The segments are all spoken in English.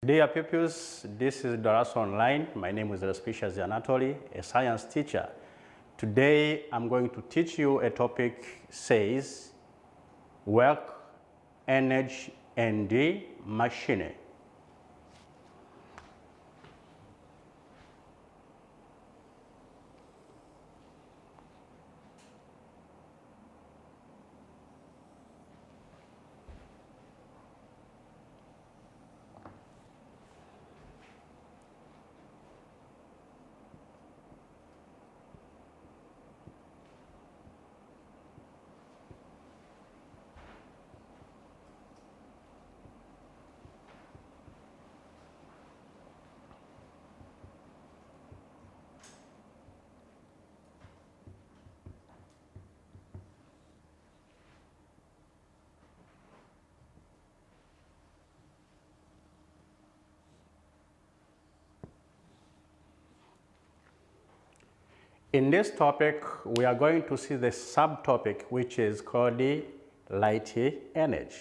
Dear pupils, this is Darasa Online. My name is Respicious Anatoly, a science teacher. Today I'm going to teach you a topic says work, energy, and machinery. In this topic, we are going to see the subtopic which is called the light energy.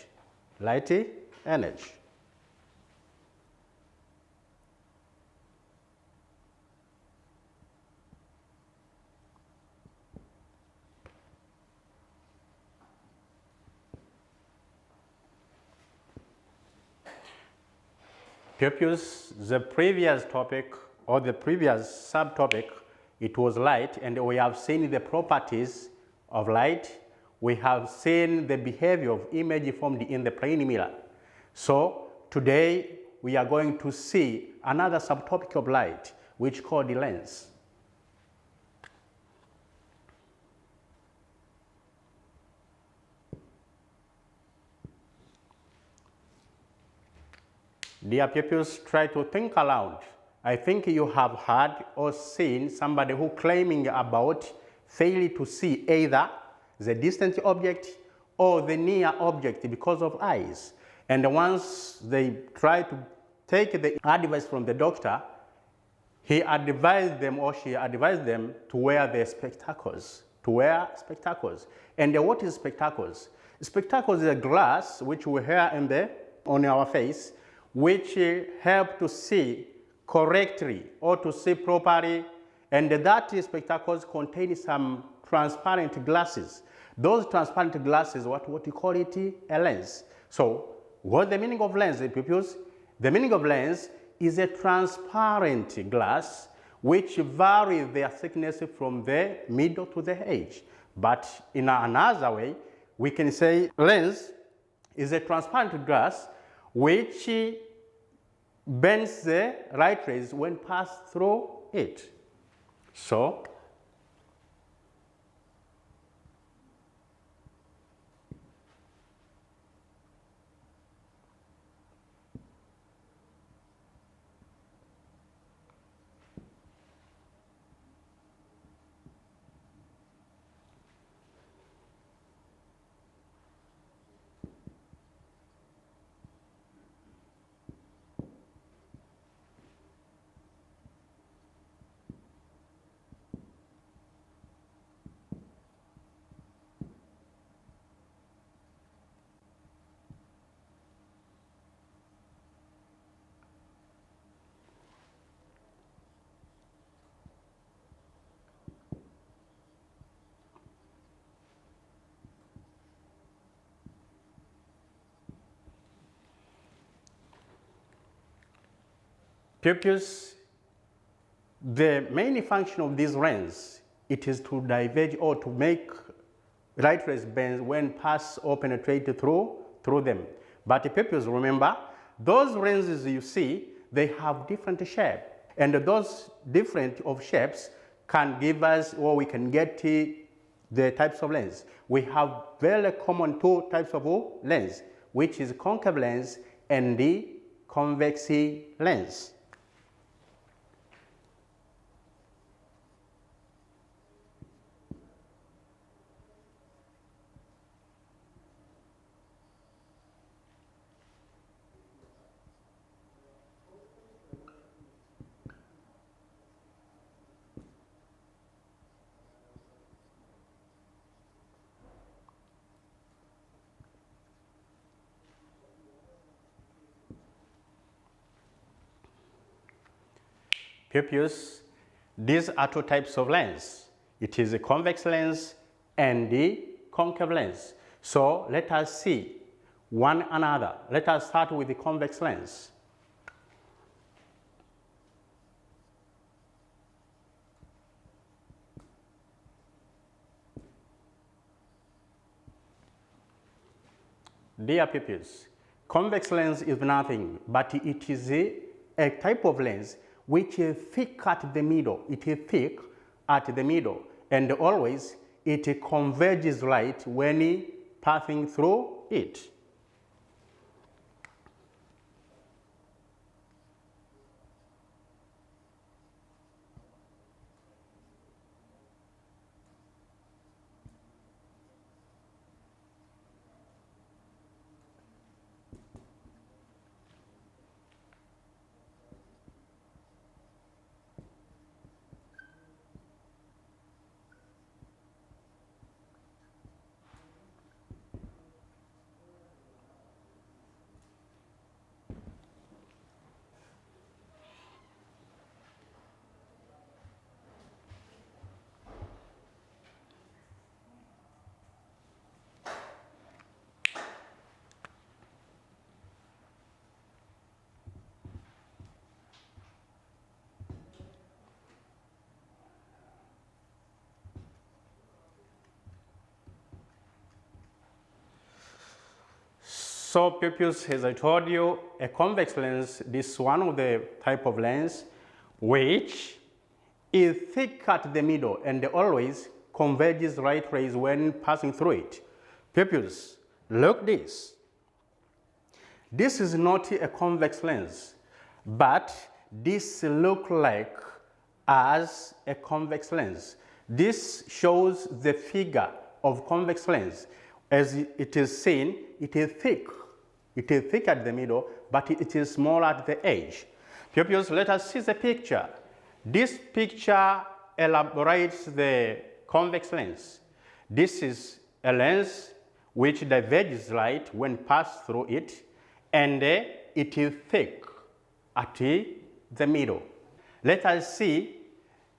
Light energy. Pupils, the previous topic or the previous subtopic, it was light, and we have seen the properties of light. We have seen the behavior of image formed in the plane mirror. So today we are going to see another subtopic of light, which is called the lens. Dear pupils, try to think aloud. I think you have heard or seen somebody who claiming about failing to see either the distant object or the near object because of eyes. And once they try to take the advice from the doctor, he advised them or she advised them to wear the spectacles. And what is spectacles? Spectacles is a glass which we wear on our face, which help to see correctly or to see properly, and that spectacles contain some transparent glasses. Those transparent glasses, what you call it, a lens. So what's the meaning of lens, pupils? The meaning of lens is a transparent glass which varies their thickness from the middle to the edge. But in another way, we can say lens is a transparent glass which bends the light rays when passed through it. So pupils, the main function of this lens, it is to diverge or to make light rays bend when pass or penetrate through them. But pupils, remember, those lenses you see, they have different shape, and those different of shapes can give us, or we can get the types of lens. We have very common two types of lens, which is concave lens and the convex lens. Pupils, these are two types of lens. It is a convex lens and the concave lens. So let us see one another. Let us start with the convex lens. Dear pupils, convex lens is nothing but it is a type of lens which is thick at the middle. It is thick at the middle, and always it converges light when passing through it. So pupils, as I told you, a convex lens, this is one of the type of lens which is thick at the middle and always converges light rays when passing through it. Pupils, look this. This is not a convex lens, but this looks like as a convex lens. This shows the figure of convex lens. As it is seen, it is thick. It is thick at the middle, but it is small at the edge. Pupils, let us see the picture. This picture elaborates the convex lens. This is a lens which diverges light when passed through it, and it is thick at the middle. Let us see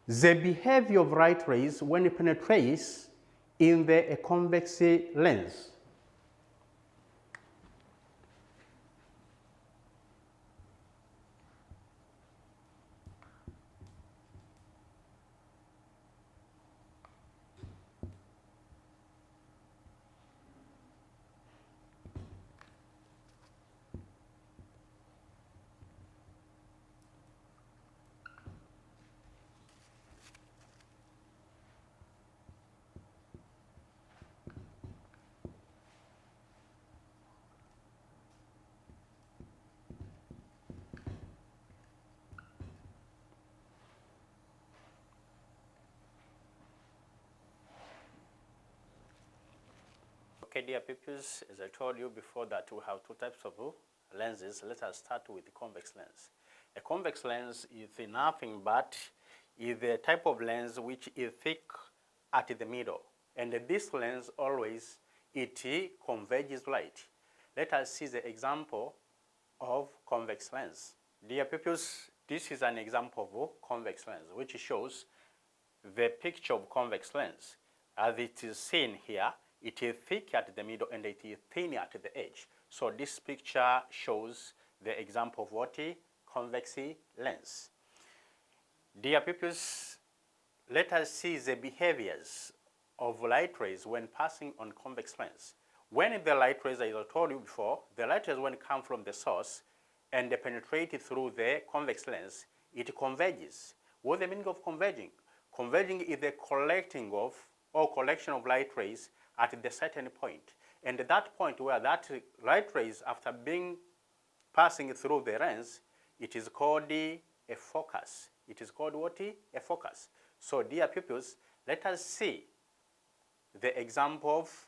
the behavior of light rays when it penetrates in the convex lens. Okay, dear pupils, as I told you before that we have two types of lenses. Let us start with the convex lens. A convex lens is nothing but is a type of lens which is thick at the middle. And this lens always, it converges light. Let us see the example of convex lens. Dear pupils, this is an example of convex lens which shows the picture of convex lens. As it is seen here, it is thick at the middle and it is thin at the edge. So this picture shows the example of what? Convex lens. Dear pupils, let us see the behaviors of light rays when passing on convex lens. When the light rays, as I told you before, the light rays when come from the source and they penetrate through the convex lens, it converges. What's the meaning of converging? Converging is the collecting of or collection of light rays at the certain point. And at that point where that light rays, after being passing through the lens, it is called a focus. It is called what? A focus. So dear pupils, let us see the example of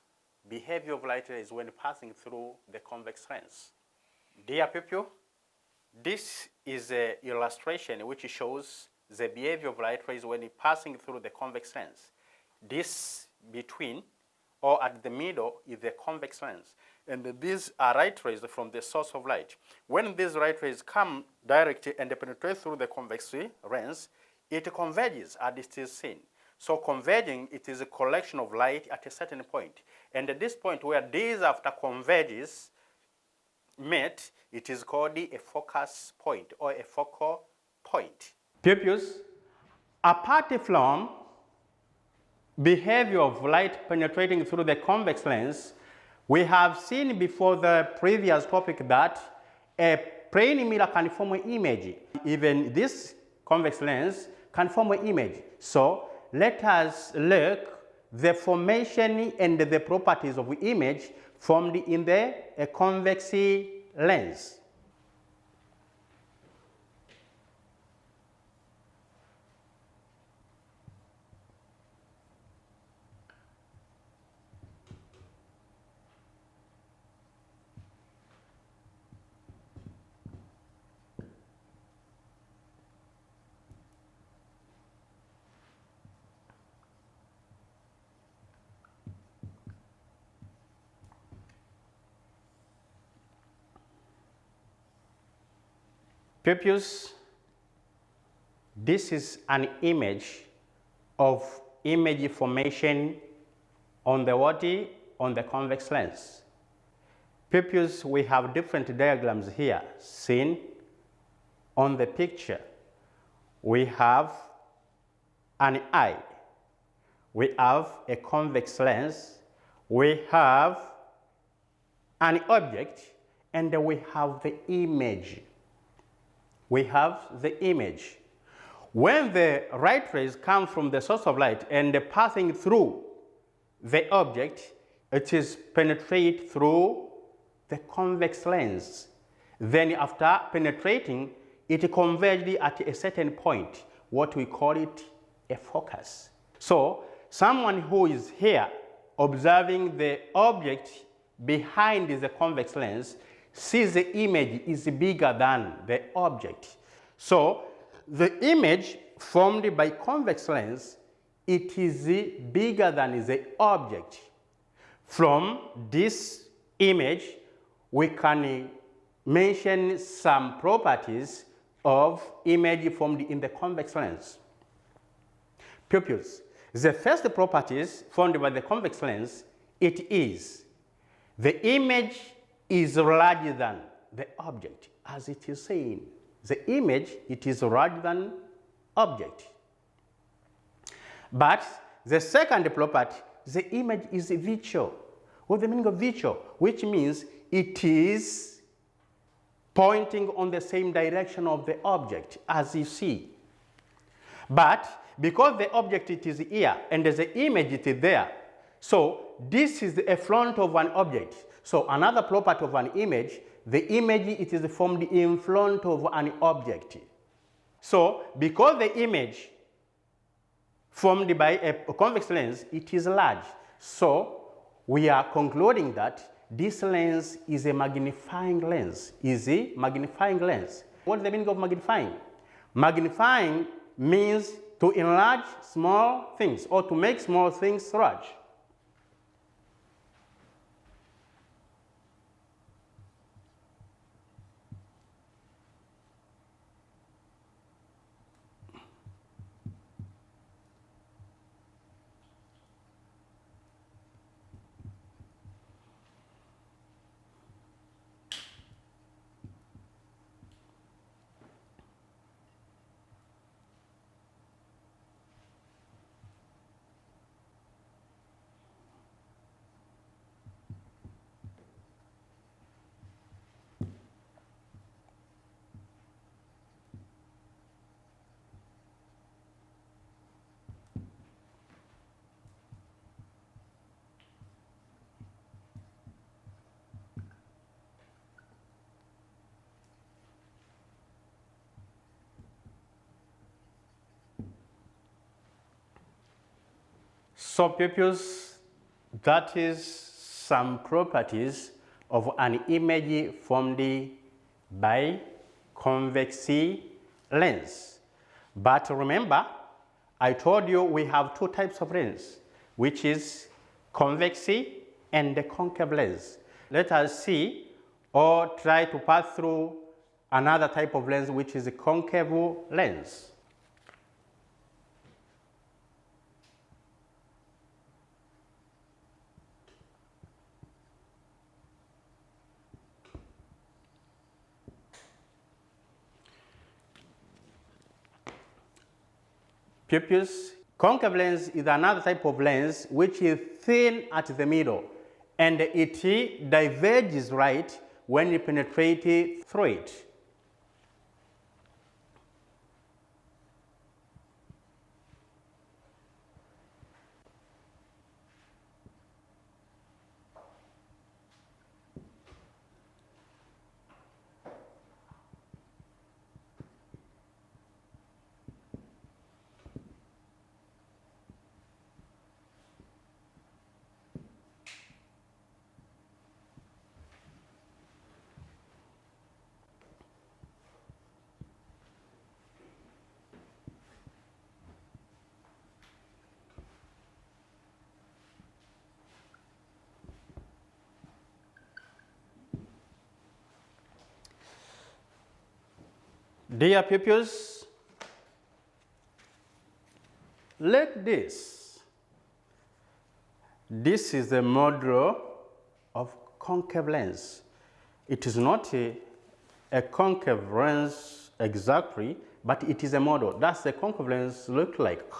behavior of light rays when passing through the convex lens. Dear pupil, this is an illustration which shows the behavior of light rays when passing through the convex lens. This between or at the middle is the convex lens. and these are light rays from the source of light. When these light rays come directly and penetrate through the convex lens, it converges as it is seen. So converging, it is a collection of light at a certain point. And at this point where these after converges meet, it is called a focus point or a focal point. Pupils, apart from behavior of light penetrating through the convex lens, we have seen before the previous topic that a plane mirror can form an image. Even this convex lens can form an image. So let us look the formation and the properties of the image formed in the convex lens. Pupils, this is an image of image formation on the what? On the convex lens. Pupils, we have different diagrams here seen on the picture. We have an eye, we have a convex lens, we have an object, and we have the image. We have the image. When the light rays come from the source of light and passing through the object, it is penetrate through the convex lens. Then after penetrating, it converges at a certain point, what we call it a focus. So someone who is here observing the object behind the convex lens sees the image is bigger than the object. So the image formed by convex lens, it is bigger than the object. From this image, we can mention some properties of image formed in the convex lens. Pupils, the first properties formed by the convex lens, it is the image is larger than the object, as it is saying. The image, it is larger than object. But the second property, the image is virtual. What's the meaning of virtual? Which means it is pointing on the same direction of the object, as you see. But because the object it is here and the image it is there, so this is a front of an object. So another property of an image, the image it is formed in front of an object. So because the image formed by a convex lens, it is large. So we are concluding that this lens is a magnifying lens. Is a magnifying lens. What is the meaning of magnifying? Magnifying means to enlarge small things or to make small things large. So pupils, that is some properties of an image formed by convex lens. But remember, I told you we have two types of lens, which is convex and the concave lens. let us see or try to pass through another type of lens, which is a concave lens. Pupils, concave lens is another type of lens which is thin at the middle, and it diverges right when you penetrate through it. Dear pupils, like this. This is the model of concave lens. It is not a concave lens exactly, but it is a model. That's the concave lens look like.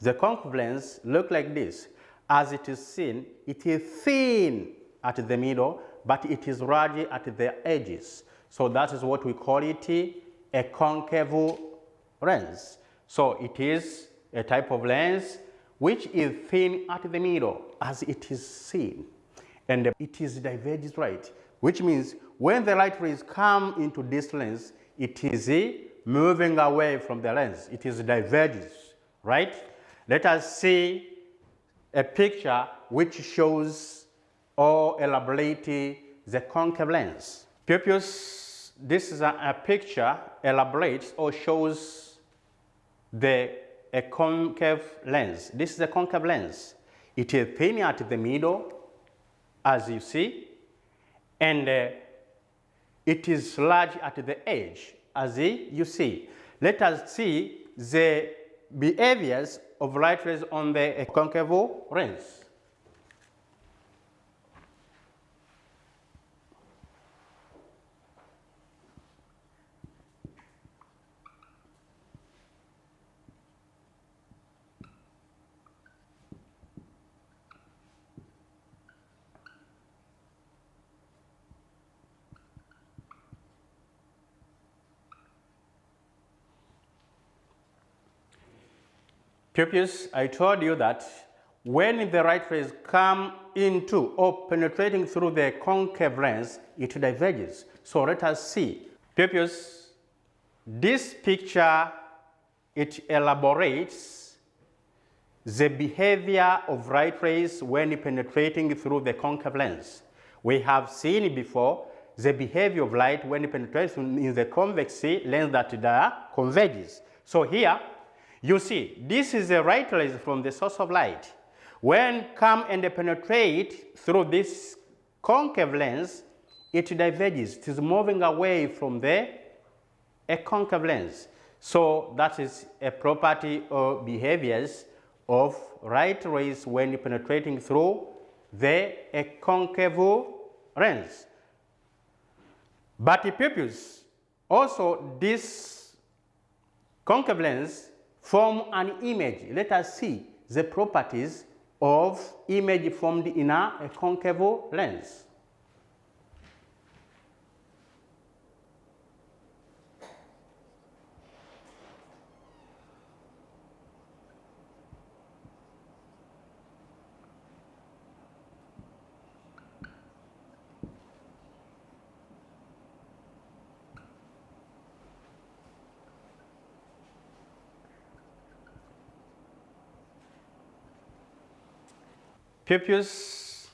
The concave lens look like this. As it is seen, it is thin at the middle, but it is large at the edges. So that is what we call it a concave lens. So it is a type of lens which is thin at the middle as it is seen, and it is diverges right, which means when the light rays come into this lens, it is moving away from the lens. It is diverges, right? Let us see a picture which shows or elaborate the concave lens. Pupils, this is a picture elaborates or shows a concave lens. This is a concave lens. It is thin at the middle, as you see, and it is large at the edge, as you see. Let us see the behaviors of light rays on the concave lens. Pupils, I told you that when the light rays come into or penetrating through the concave lens, it diverges. So let us see. Pupils, this picture, it elaborates the behavior of light rays when penetrating through the concave lens. We have seen before the behavior of light when it penetrates in the convex lens that converges. So here, you see, this is the light rays from the source of light. When come and penetrate through this concave lens, it diverges. It is moving away from a concave lens. So that is a property or behaviors of light rays when penetrating through a concave lens. But pupils, also this concave lens form an image. Let us see the properties of image formed in a concave lens. Pupils,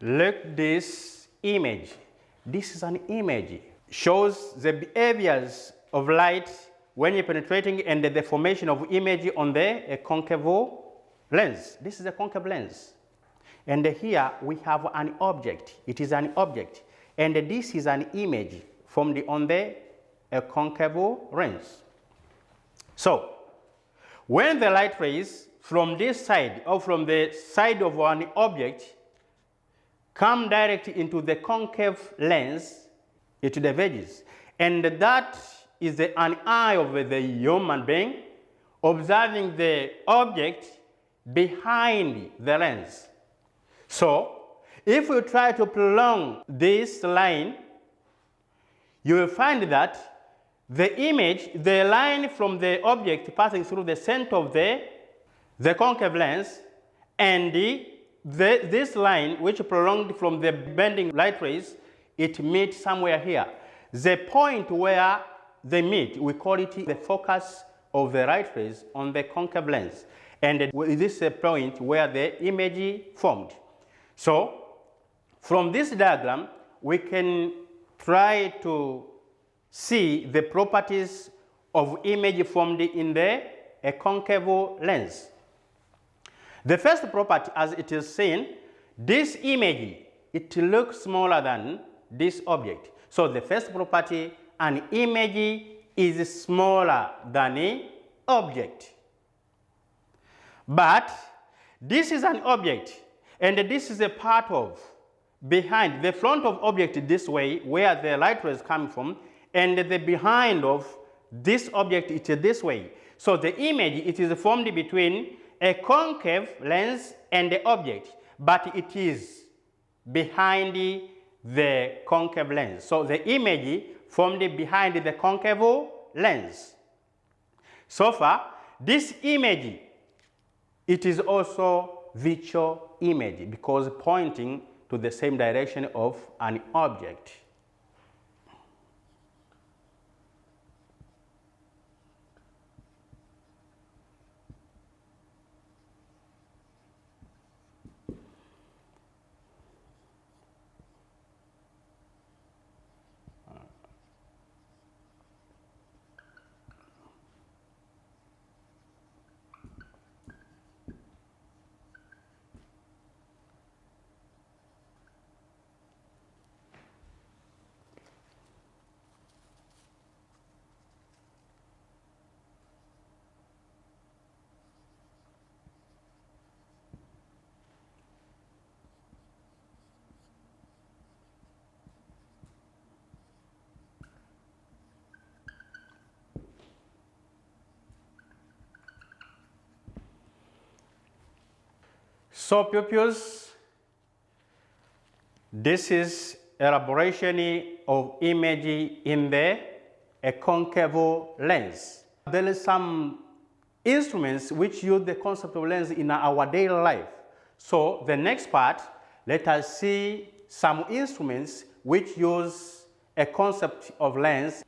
look this image. This is an image. Shows the behaviors of light when you're penetrating and the formation of image on the concave lens. This is a concave lens. And here we have an object. It is an object. And this is an image formed on the concave lens. So, when the light rays from this side or from the side of an object come directly into the concave lens, it diverges. And that is an eye of the human being observing the object behind the lens. So, if we try to prolong this line, you will find that the image, the line from the object passing through the center of the concave lens, and this line, which prolonged from the bending light rays, it meets somewhere here. The point where they meet, we call it the focus of the light rays on the concave lens. And this is a point where the image formed. So, from this diagram, we can try to see the properties of image formed in the concave lens. The first property, as it is seen, this image, it looks smaller than this object. So the first property, an image is smaller than an object. But this is an object, and this is a part of, behind, the front of object this way, where the light rays come from, and the behind of this object it is this way. So the image, it is formed between a concave lens and the object, but it is behind the concave lens. So the image formed behind the concave lens. So far, this image, it is also virtual image because pointing to the same direction of an object. So pupils, this is elaboration of image in the concave lens. There is some instruments which use the concept of lens in our daily life. So the next part, let us see some instruments which use a concept of lens.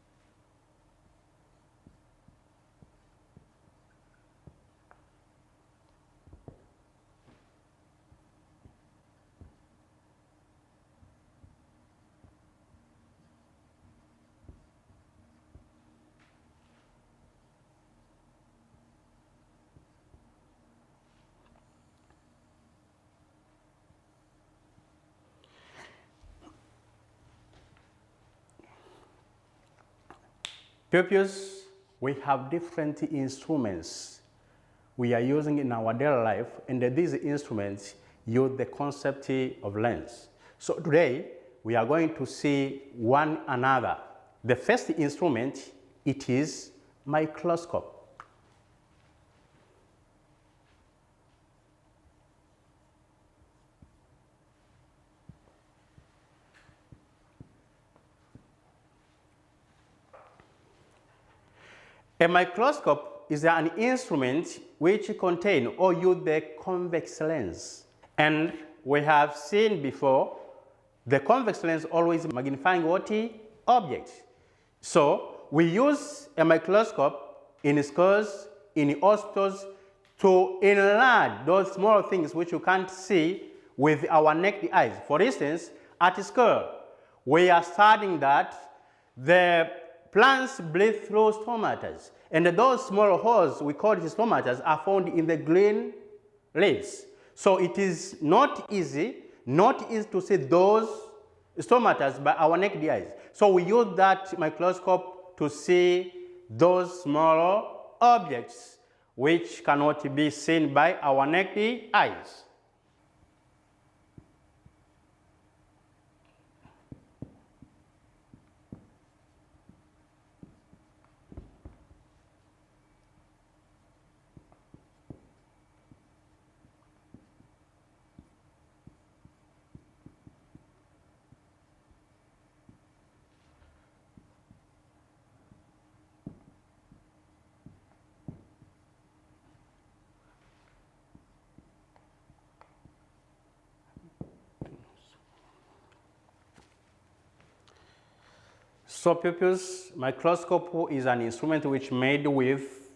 Pupils, we have different instruments we are using in our daily life, and these instruments use the concept of lens. So today, we are going to see one another. The first instrument, it is microscope. A microscope is an instrument which contains or use the convex lens. And we have seen before, the convex lens always magnifying what? Objects. So we use a microscope in schools, in hospitals, to enlarge those small things which you can't see with our naked eyes. For instance, at school, we are studying that the plants breathe through stomatas, and those small holes, we call it stomatas, are found in the green leaves. So it is not easy to see those stomata by our naked eyes. So we use that microscope to see those smaller objects which cannot be seen by our naked eyes. So pupils, microscope is an instrument which made with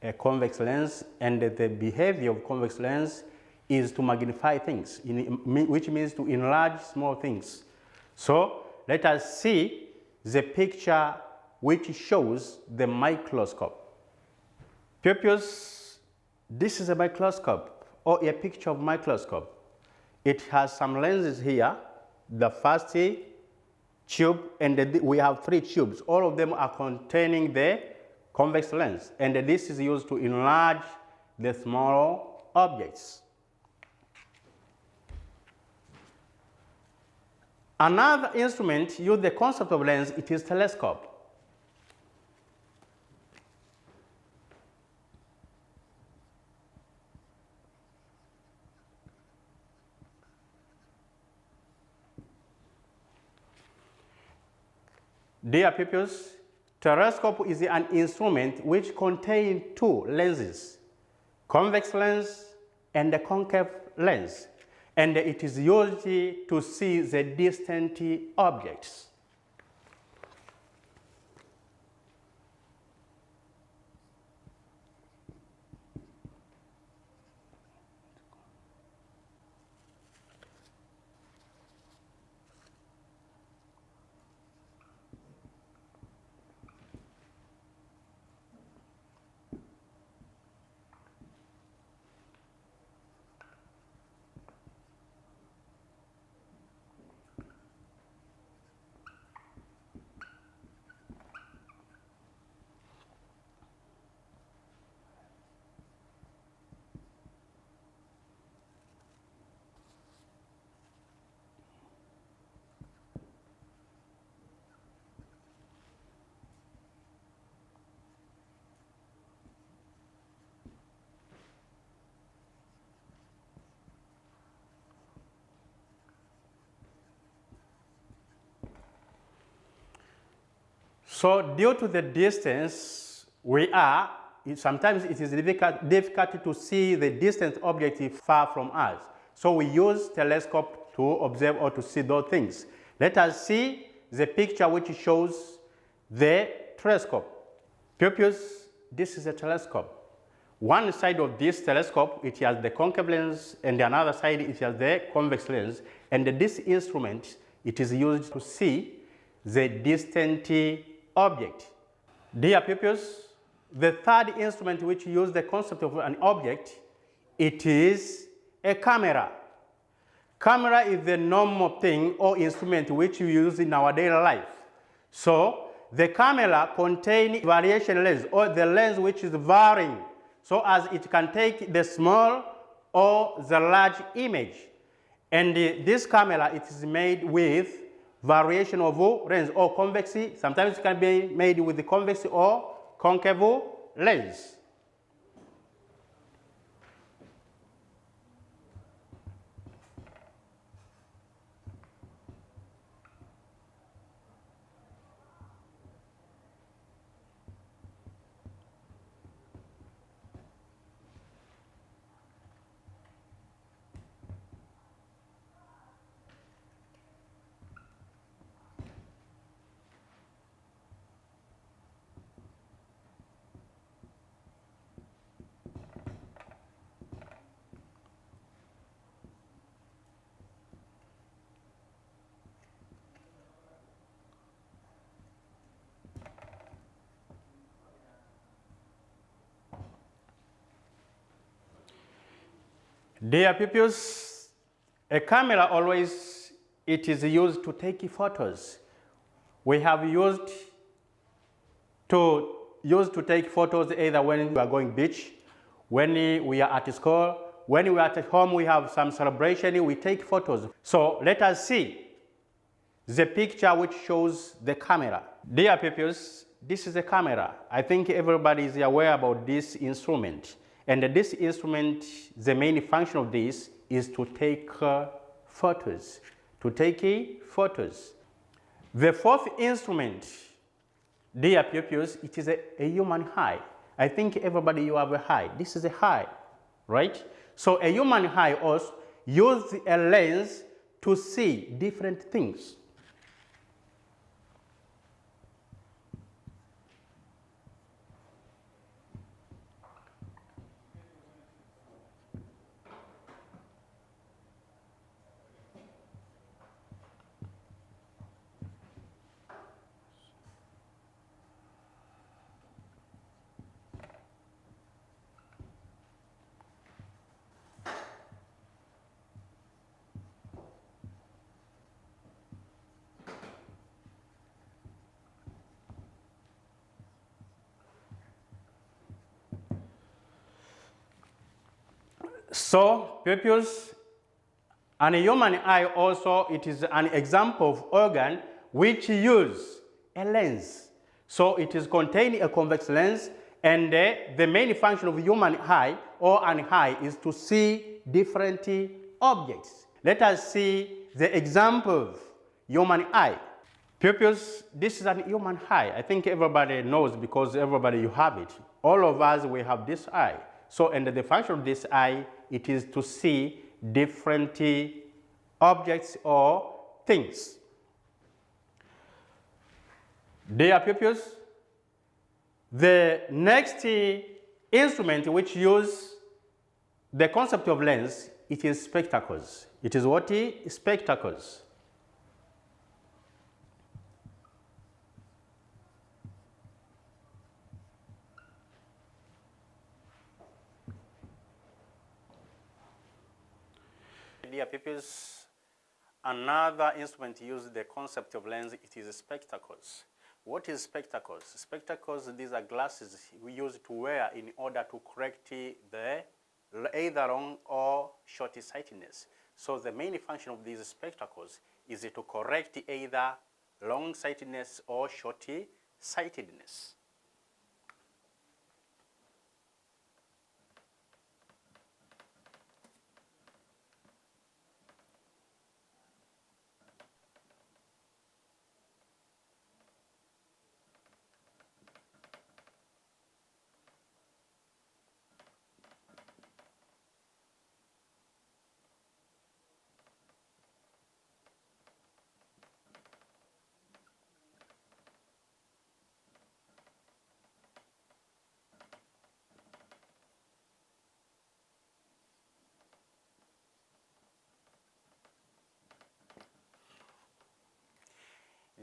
a convex lens, and the behavior of convex lens is to magnify things, which means to enlarge small things. So let us see the picture which shows the microscope. Pupils, this is a microscope or a picture of microscope. It has some lenses here. The first tube, and we have 3 tubes. All of them are containing the convex lens, and this is used to enlarge the small objects. Another instrument uses the concept of lens. It is telescope. Dear pupils, telescope is an instrument which contains 2 lenses, convex lens and the concave lens, and it is used to see the distant objects. So due to the distance sometimes it is difficult to see the distant object far from us. So we use telescope to observe or to see those things. Let us see the picture which shows the telescope. Pupils, this is a telescope. One side of this telescope, it has the concave lens, and the other side, it has the convex lens. And this instrument, it is used to see the distant object. Dear pupils, the third instrument which uses the concept of an object, it is a camera. Camera is the normal thing or instrument which we use in our daily life. So the camera contains variation lens, or the lens which is varying, so as it can take the small or the large image. And this camera, it is made with variation of lens or convex. Sometimes it can be made with the convex or concave lens. Dear pupils, a camera always, it is used to take photos. We have used to take photos either when we are going beach, when we are at school, when we are at home, we have some celebration, we take photos. So let us see the picture which shows the camera. Dear pupils, this is a camera. I think everybody is aware about this instrument. And this instrument, the main function of this is to take photos. The fourth instrument, dear pupils, it is a human eye. I think everybody you have a eye. This is a eye, right? So a human eye also uses a lens to see different things. So, pupils, and a human eye also, it is an example of organ which use a lens. So it is containing a convex lens, and the main function of human eye or an eye is to see different objects. Let us see the example of human eye. Pupils, this is an human eye. I think everybody knows because everybody you have it. All of us, we have this eye. So, and the function of this eye, it is to see different objects or things. Dear pupils, the next instrument which use the concept of lens, it is spectacles. It is what? Spectacles. Dear pupils, another instrument uses the concept of lens, it is spectacles. What is spectacles? Spectacles, these are glasses we use to wear in order to correct the either long or short-sightedness. So the main function of these spectacles is to correct either long-sightedness or short-sightedness.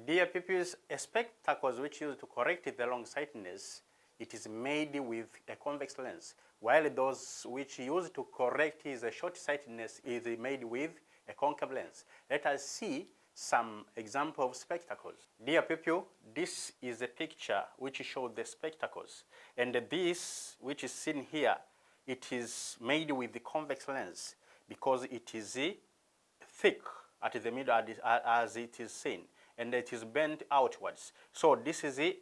Dear pupils, a spectacles which used to correct the long-sightedness, it is made with a convex lens, while those which used to correct the short-sightedness is made with a concave lens. Let us see some example of spectacles. Dear pupil, this is a picture which shows the spectacles, and this which is seen here, it is made with the convex lens because it is thick at the middle as it is seen, and it is bent outwards. So this is a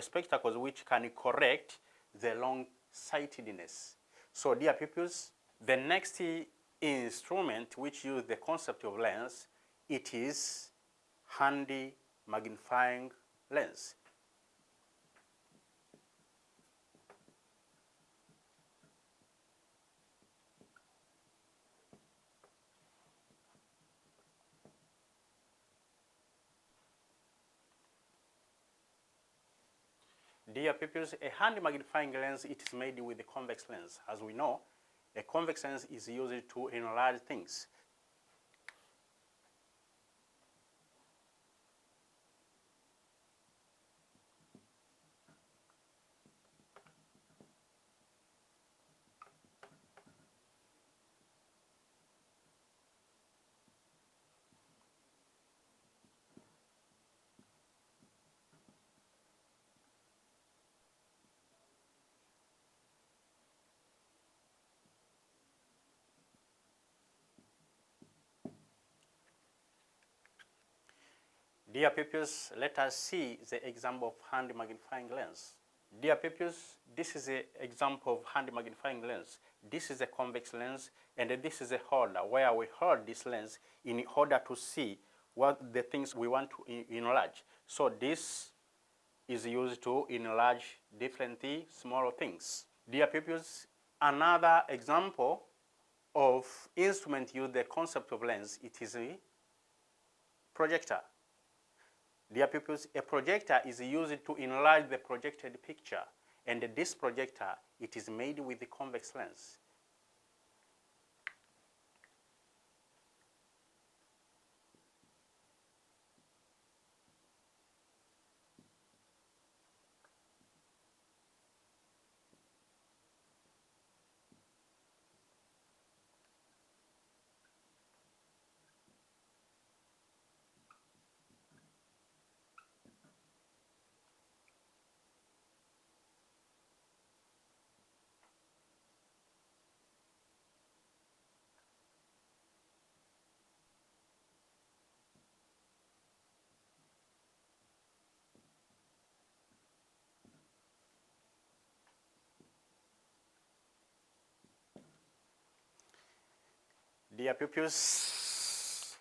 spectacles which can correct the long-sightedness. So dear pupils, the next instrument which uses the concept of lens, it is handy magnifying lens. Dear pupils, a hand magnifying lens, it is made with a convex lens. As we know, a convex lens is used to enlarge things. Dear pupils, let us see the example of hand magnifying lens. Dear pupils, this is an example of hand magnifying lens. This is a convex lens, and this is a holder where we hold this lens in order to see what the things we want to enlarge. So this is used to enlarge different small things. Dear pupils, another example of instrument use the concept of lens, it is a projector. Dear pupils, a projector is used to enlarge the projected picture, and this projector, it is made with the convex lens. Dear pupils,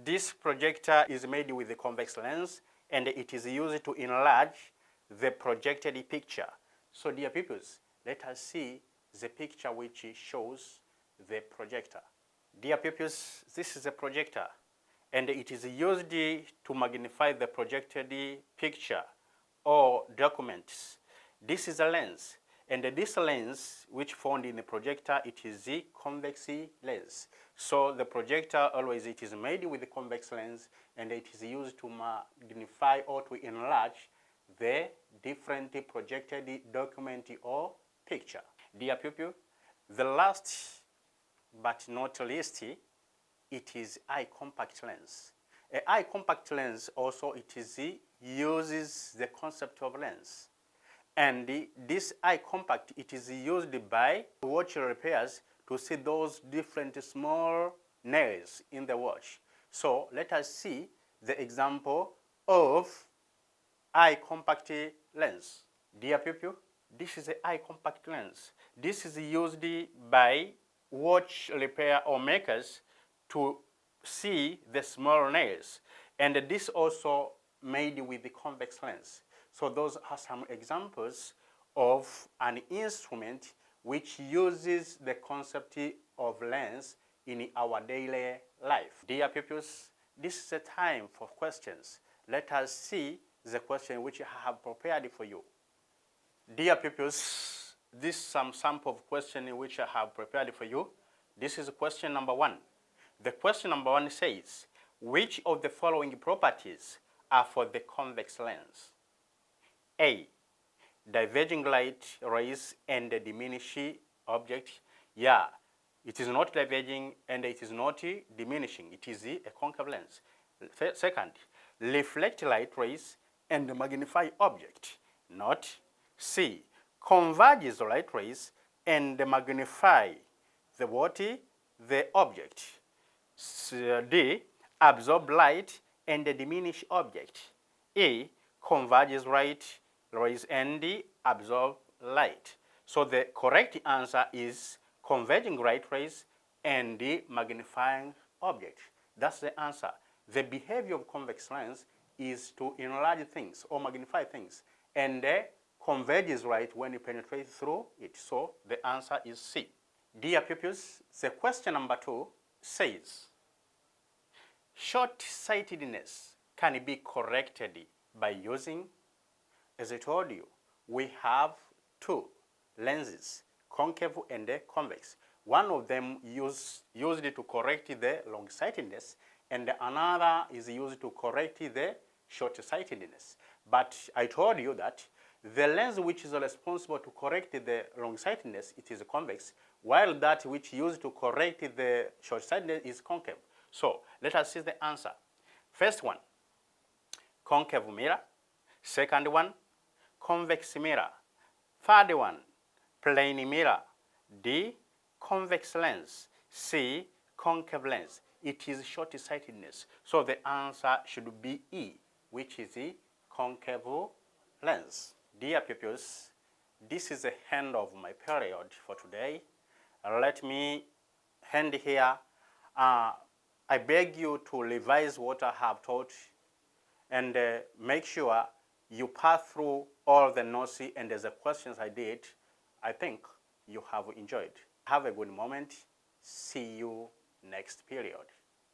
this projector is made with the convex lens, and it is used to enlarge the projected picture. So dear pupils, let us see the picture which shows the projector. Dear pupils, this is a projector, and it is used to magnify the projected picture or documents. This is a lens, and this lens which found in the projector, it is the convex lens. So the projector always it is made with the convex lens, and it is used to magnify or to enlarge the different projected document or picture. Dear pupil, the last but not least, it is eye compact lens. An eye compact lens also uses the concept of lens. And this eye compact, it is used by watch repairs to see those different small nails in the watch. So let us see the example of eye compact lens. Dear pupil, this is an eye compact lens. This is used by watch repair or makers to see the small nails, and this also made with the convex lens. So those are some examples of an instrument which uses the concept of lens in our daily life. Dear pupils, this is a time for questions. Let us see the question which I have prepared for you. Dear pupils, this is some sample of questions which I have prepared for you. This is question number 1. The question number 1 says, which of the following properties are for the convex lens? A. Diverging light rays and diminish object. Yeah, it is not diverging and it is not diminishing. It is a concave lens. Second, reflect light rays and magnify object. Not. C. Converges light rays and magnify the what? The object. D. Absorb light and diminish object. E. Converges light rays and absorb light. So the correct answer is converging light rays and magnifying object. That's the answer. The behavior of convex lens is to enlarge things or magnify things, and converges light when you penetrate through it. So the answer is C. Dear pupils, the question number 2 says, short-sightedness can be corrected by using, as I told you, we have 2 lenses, concave and convex. One of them used to correct the long-sightedness, and another is used to correct the short-sightedness. But I told you that the lens which is responsible to correct the long-sightedness, it is convex, while that which used to correct the short-sightedness is concave. So let us see the answer. First one, concave mirror. Second one, convex mirror. Third one, plane mirror. D, convex lens. C, concave lens. it is short-sightedness. So the answer should be E, which is the concave lens. Dear pupils, this is the end of my period for today. Let me end here. I beg you to revise what I have taught and make sure you pass through all the notes and the questions I did. I think you have enjoyed. Have a good moment. See you next period.